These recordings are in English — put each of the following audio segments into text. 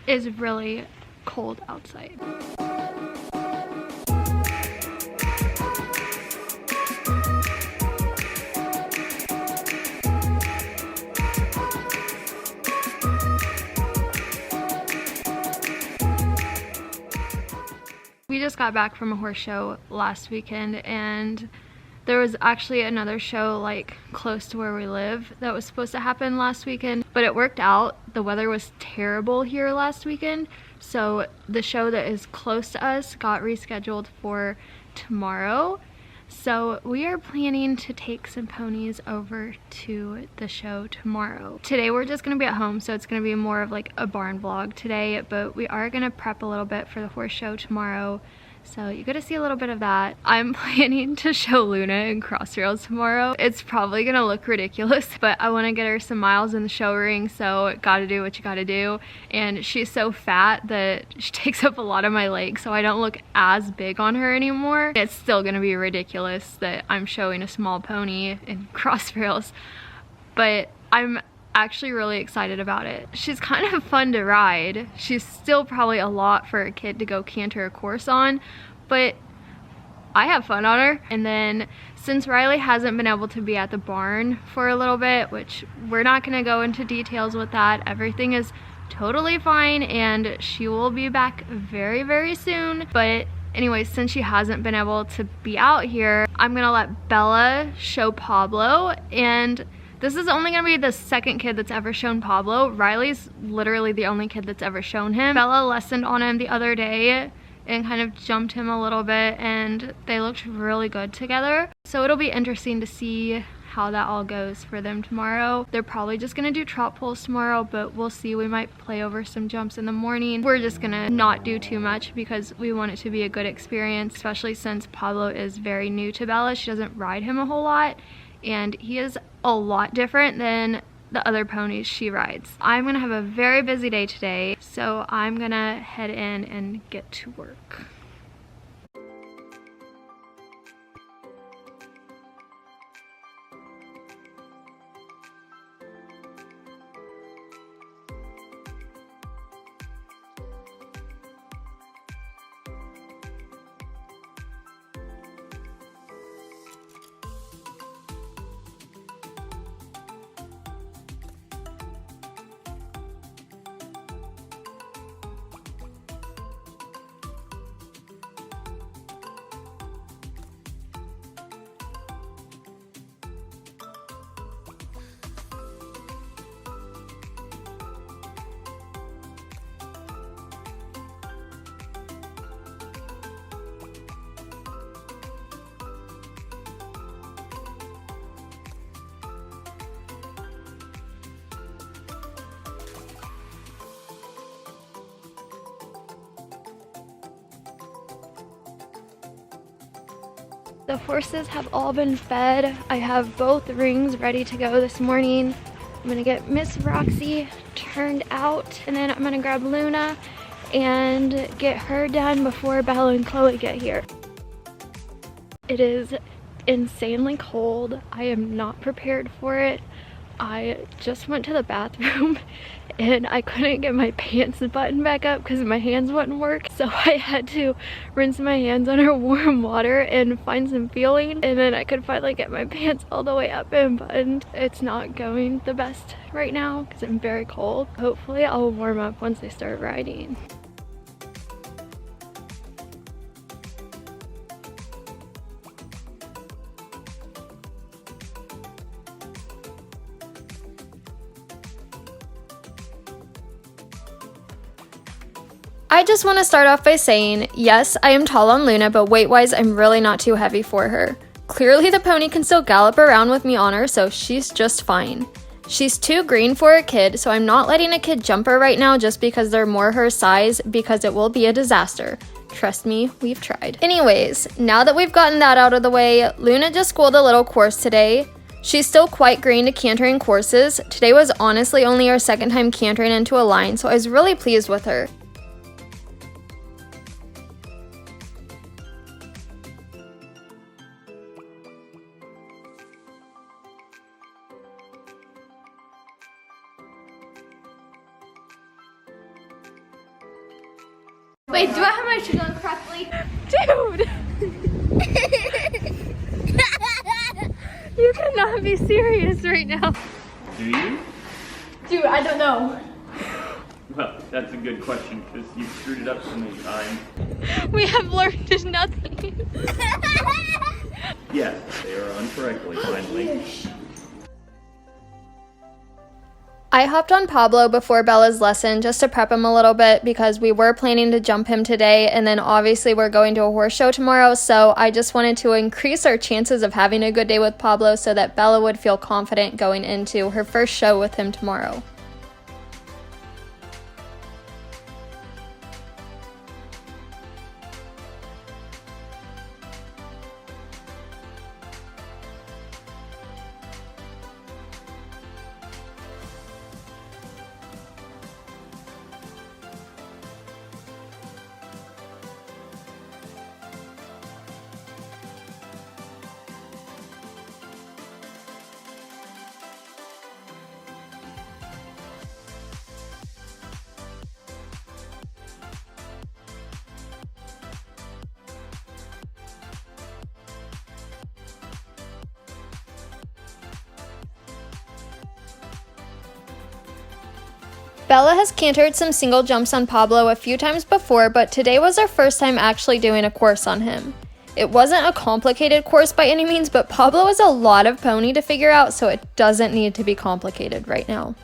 is really cold outside. We just got back from a horse show last weekend, and there was actually another show like close to where we live that was supposed to happen last weekend, but it worked out. The weather was terrible here last weekend, so the show that is close to us got rescheduled for tomorrow. So we are planning to take some ponies over to the show tomorrow. Today we're just gonna be at home, so it's gonna be more of like a barn vlog today, but we are gonna prep a little bit for the horse show tomorrow. So you get to see a little bit of that. I'm planning to show Luna in cross-trails tomorrow. It's probably gonna look ridiculous, but I wanna get her some miles in the show ring, so gotta do what you gotta do. And she's so fat that she takes up a lot of my legs, so I don't look as big on her anymore. It's still gonna be ridiculous that I'm showing a small pony in cross-trails, but I'm actually really excited about it. She's kind of fun to ride. She's still probably a lot for a kid to go canter a course on, but I have fun on her. And then since Riley hasn't been able to be at the barn for a little bit, which we're not gonna go into details with that, everything is totally fine and she will be back very, very soon. But anyway, since she hasn't been able to be out here, I'm gonna let Bella show Pablo, and this is only gonna be the second kid that's ever shown Pablo. Riley's literally the only kid that's ever shown him. Bella lessoned on him the other day and kind of jumped him a little bit, and they looked really good together. So it'll be interesting to see how that all goes for them tomorrow. They're probably just gonna do trot pulls tomorrow, but we'll see. We might play over some jumps in the morning. We're just gonna not do too much because we want it to be a good experience, especially since Pablo is very new to Bella. She doesn't ride him a whole lot, and he is a lot different than the other ponies she rides. I'm gonna have a very busy day today, so I'm gonna head in and get to work. The horses have all been fed. I have both rings ready to go this morning. I'm gonna get Miss Roxy turned out, and then I'm gonna grab Luna and get her done before Bella and Chloe get here. It is insanely cold. I am not prepared for it. I just went to the bathroom and I couldn't get my pants buttoned back up because my hands wouldn't work. So I had to rinse my hands under warm water and find some feeling. And then I could finally get my pants all the way up and buttoned. It's not going the best right now because I'm very cold. Hopefully I'll warm up once I start riding. I just want to start off by saying, yes, I am tall on Luna, but weight-wise, I'm really not too heavy for her. Clearly, the pony can still gallop around with me on her, so she's just fine. She's too green for a kid, so I'm not letting a kid jump her right now just because they're more her size, because it will be a disaster. Trust me, we've tried. Anyways, now that we've gotten that out of the way, Luna just schooled a little course today. She's still quite green to cantering courses. Today was honestly only our second time cantering into a line, so I was really pleased with her. Wait, do I have my shoes on correctly? Dude! You cannot be serious right now. Do you? Dude, I don't know. Well, that's a good question because you've screwed it up so many times. We have learned nothing. Yes, they are on correctly, finally. I hopped on Pablo before Bella's lesson just to prep him a little bit because we were planning to jump him today, and then obviously we're going to a horse show tomorrow, so I just wanted to increase our chances of having a good day with Pablo so that Bella would feel confident going into her first show with him tomorrow. Bella has cantered some single jumps on Pablo a few times before, but today was our first time actually doing a course on him. It wasn't a complicated course by any means, but Pablo is a lot of pony to figure out, so it doesn't need to be complicated right now.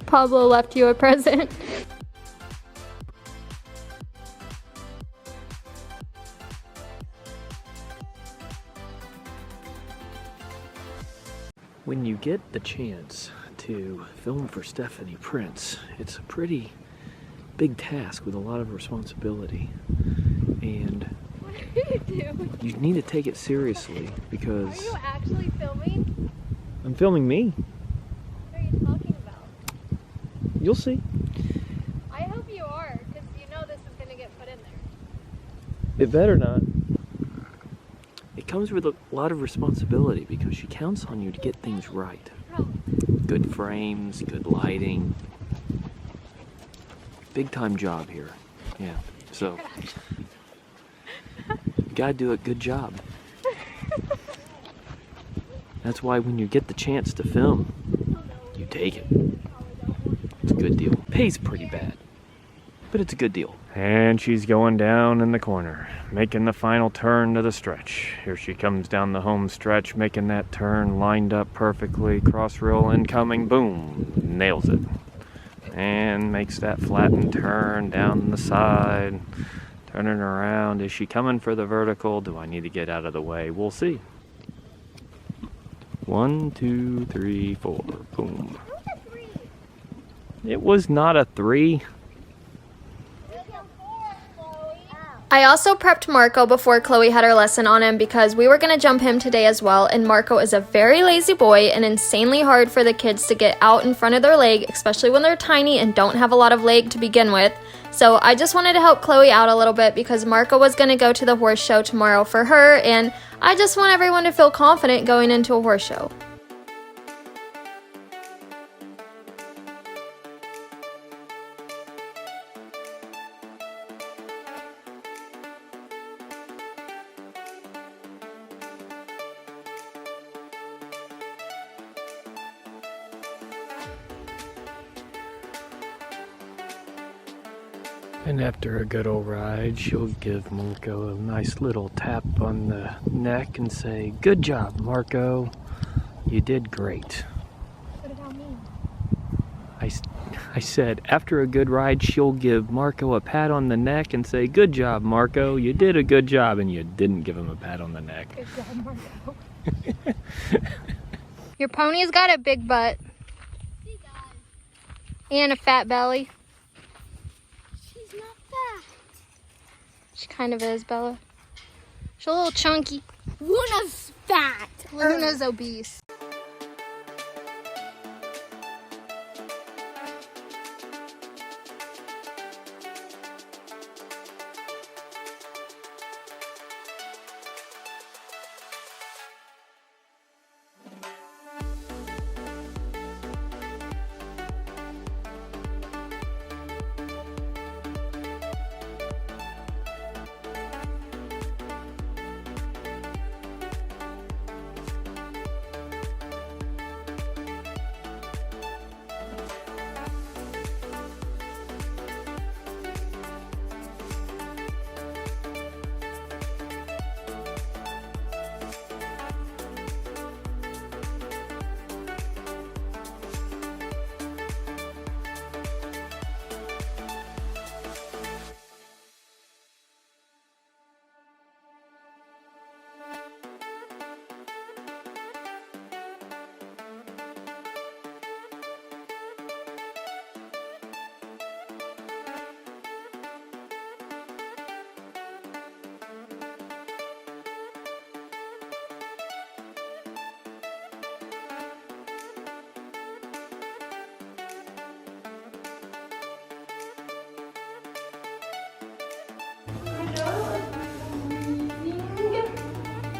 Pablo left you a present. When you get the chance to film for Stephanie Prince, it's a pretty big task with a lot of responsibility. And What are you doing? you need to take it seriously because... Are you actually filming? I'm filming me. What are you talking about? You'll see. I hope you are, because you know this is going to get put in there. It better not. It comes with a lot of responsibility because she counts on you to get things right. Good frames, good lighting. Big time job here. Yeah. So you gotta do a good job. That's why when you get the chance to film, you take it. It's a good deal. Pays pretty bad, but it's a good deal. And she's going down in the corner, making the final turn to the stretch. Here she comes down the home stretch, making that turn, lined up perfectly, cross rail incoming, boom, nails it. And makes that flattened turn down the side, turning around. Is she coming for the vertical? Do I need to get out of the way? We'll see. 1, 2, 3, 4, boom. It was not a 3. I also prepped Marco before Chloe had her lesson on him because we were going to jump him today as well, and Marco is a very lazy boy and insanely hard for the kids to get out in front of their leg, especially when they're tiny and don't have a lot of leg to begin with. So I just wanted to help Chloe out a little bit because Marco was going to go to the horse show tomorrow for her, and I just want everyone to feel confident going into a horse show. And after a good old ride, she'll give Marco a nice little tap on the neck and say, "Good job, Marco. You did great." What did that mean? I said, after a good ride, she'll give Marco a pat on the neck and say, "Good job, Marco. You did a good job," and you didn't give him a pat on the neck. Good job, Marco. Your pony's got a big butt. She does. And a fat belly. She's not fat. She kind of is, Bella. She's a little chunky. Luna's fat. Luna's obese.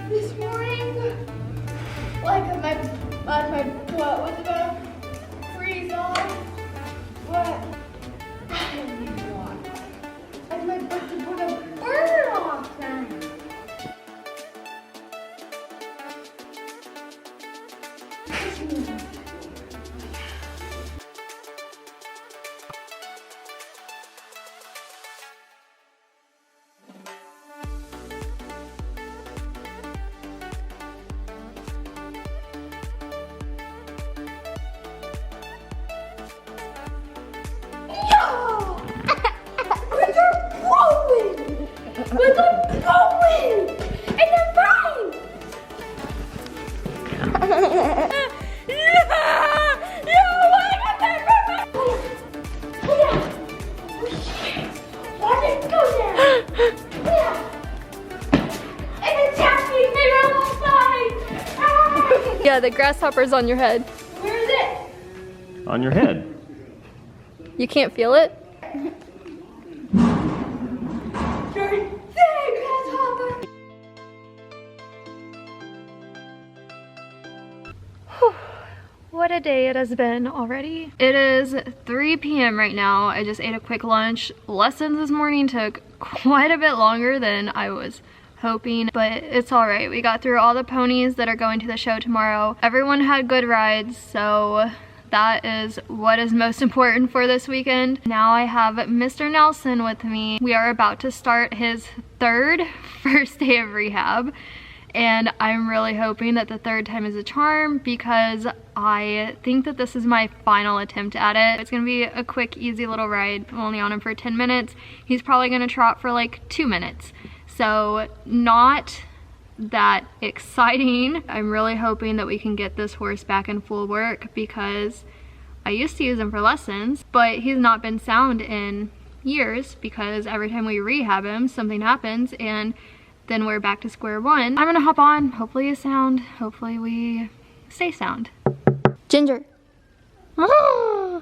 This morning, like my butt was about to freeze off, but I didn't even want one. Like my butt was going to burn off then. We're going! And I'm fine! Yeah, the grasshopper's on your head. Where is it? On your head. You can't feel it? What a day it has been already. It is 3 p.m. right now. I just ate a quick lunch. Lessons this morning took quite a bit longer than I was hoping, but it's all right. We got through all the ponies that are going to the show tomorrow. Everyone had good rides, so that is what is most important for this weekend. Now I have Mr. Nelson with me. We are about to start his first day of rehab. And I'm really hoping that the third time is a charm because I think that this is my final attempt at it. It's gonna be a quick, easy little ride. I'm only on him for 10 minutes. He's probably gonna trot for like 2 minutes. So not that exciting. I'm really hoping that we can get this horse back in full work because I used to use him for lessons, but he's not been sound in years because every time we rehab him, something happens and then we're back to square one. I'm gonna hop on, hopefully he's sound, hopefully we stay sound. Ginger. Ah!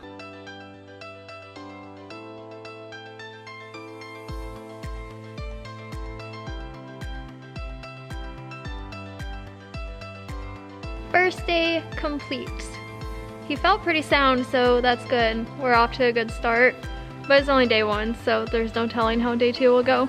First day complete. He felt pretty sound, so that's good. We're off to a good start, but it's only day 1, so there's no telling how day 2 will go.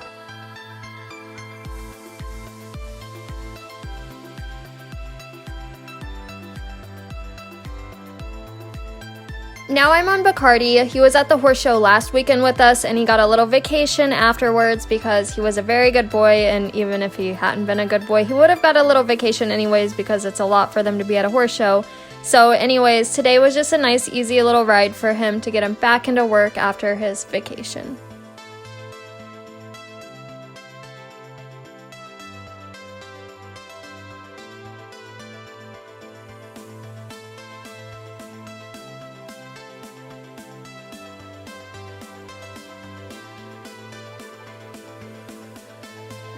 Now I'm on Bacardi. He was at the horse show last weekend with us and he got a little vacation afterwards because he was a very good boy, and even if he hadn't been a good boy, he would have got a little vacation anyways because it's a lot for them to be at a horse show. So anyways, today was just a nice easy little ride for him to get him back into work after his vacation.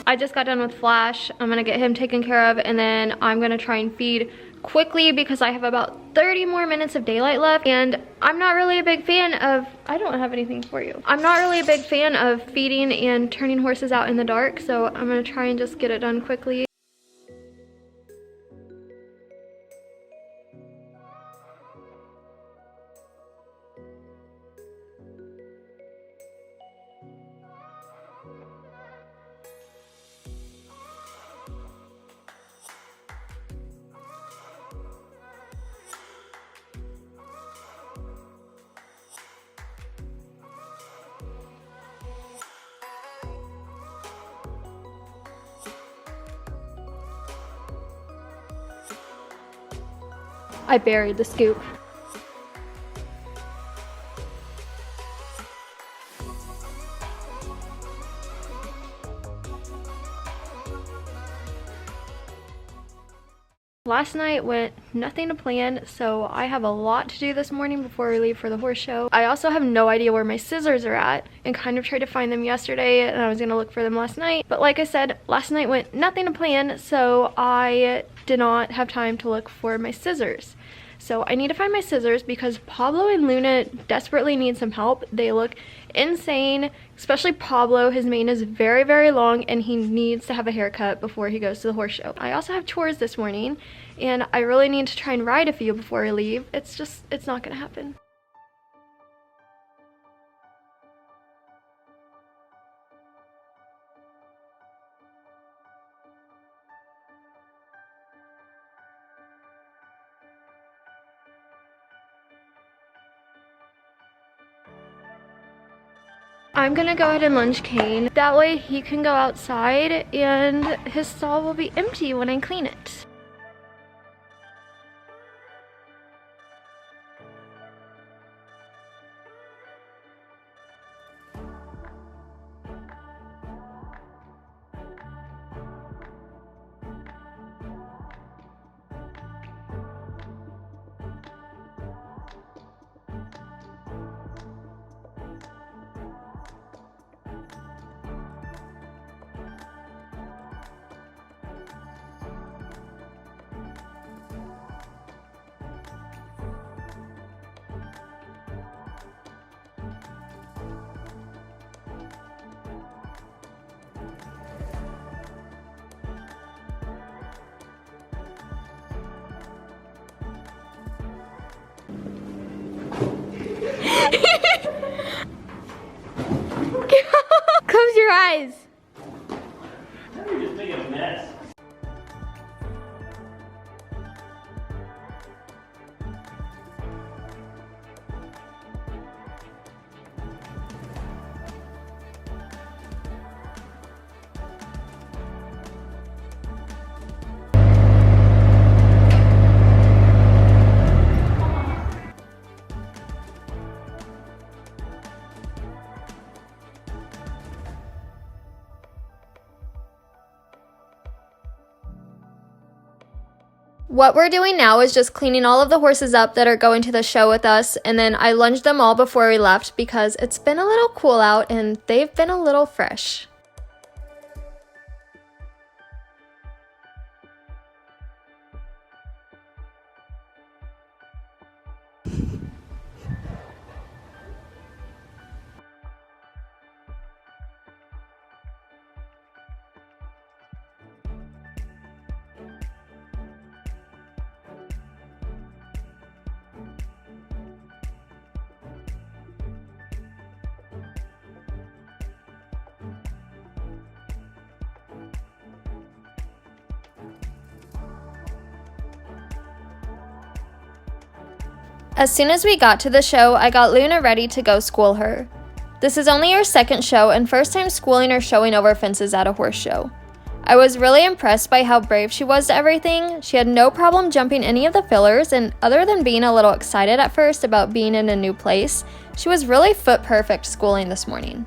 I just got done with Flash. I'm gonna get him taken care of, and then I'm gonna try and feed quickly because I have about 30 more minutes of daylight left, and I'm not really a big fan of, I don't have anything for you. I'm not really a big fan of feeding and turning horses out in the dark, so I'm gonna try and just get it done quickly. I buried the scoop. Last night went nothing to plan, so I have a lot to do this morning before we leave for the horse show. I also have no idea where my scissors are at and kind of tried to find them yesterday, and I was gonna look for them last night. But like I said, last night went nothing to plan, so I did not have time to look for my scissors. So I need to find my scissors because Pablo and Luna desperately need some help. They look insane, especially Pablo. His mane is very, very long and he needs to have a haircut before he goes to the horse show. I also have chores this morning and I really need to try and ride a few before I leave. It's not gonna happen. I'm gonna go ahead and lunge Kane. That way he can go outside and his stall will be empty when I clean it. Close your eyes. You're just making a mess. What we're doing now is just cleaning all of the horses up that are going to the show with us, and then I lunged them all before we left because it's been a little cool out and they've been a little fresh. As soon as we got to the show, I got Luna ready to go school her. This is only her second show and first time schooling or showing over fences at a horse show. I was really impressed by how brave she was to everything. She had no problem jumping any of the fillers, and other than being a little excited at first about being in a new place, she was really foot perfect schooling this morning.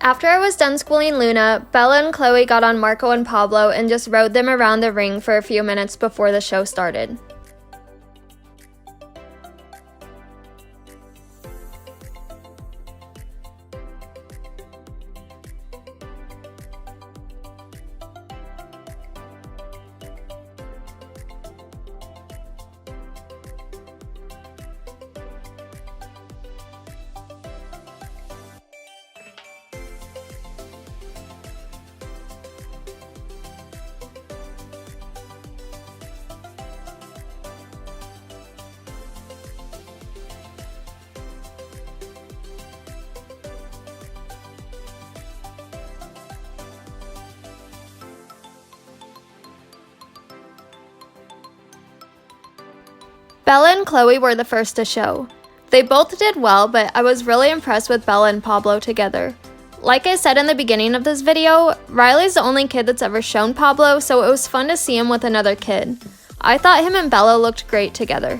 After I was done schooling Luna, Bella and Chloe got on Marco and Pablo and just rode them around the ring for a few minutes before the show started. Bella and Chloe were the first to show. They both did well, but I was really impressed with Bella and Pablo together. Like I said in the beginning of this video, Riley's the only kid that's ever shown Pablo, so it was fun to see him with another kid. I thought him and Bella looked great together.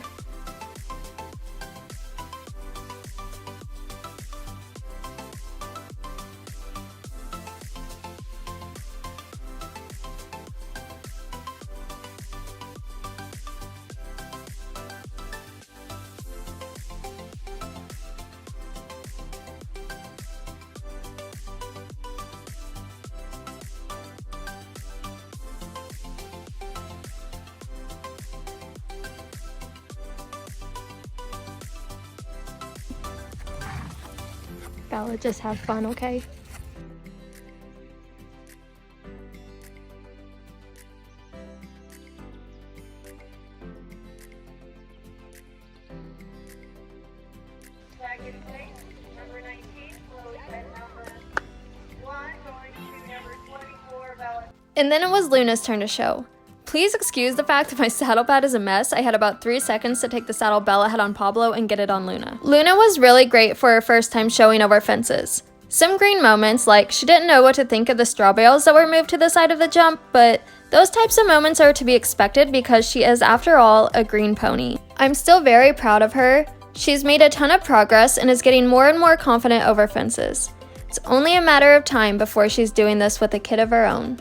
Bella, just have fun, okay? Number 19, Chloe, and number 1 going to number 24, Bella. And then it was Luna's turn to show. Please excuse the fact that my saddle pad is a mess. I had about 3 seconds to take the saddle Bella had on Pablo and get it on Luna. Luna was really great for her first time showing over fences. Some green moments, like she didn't know what to think of the straw bales that were moved to the side of the jump, but those types of moments are to be expected because she is, after all, a green pony. I'm still very proud of her. She's made a ton of progress and is getting more and more confident over fences. It's only a matter of time before she's doing this with a kid of her own.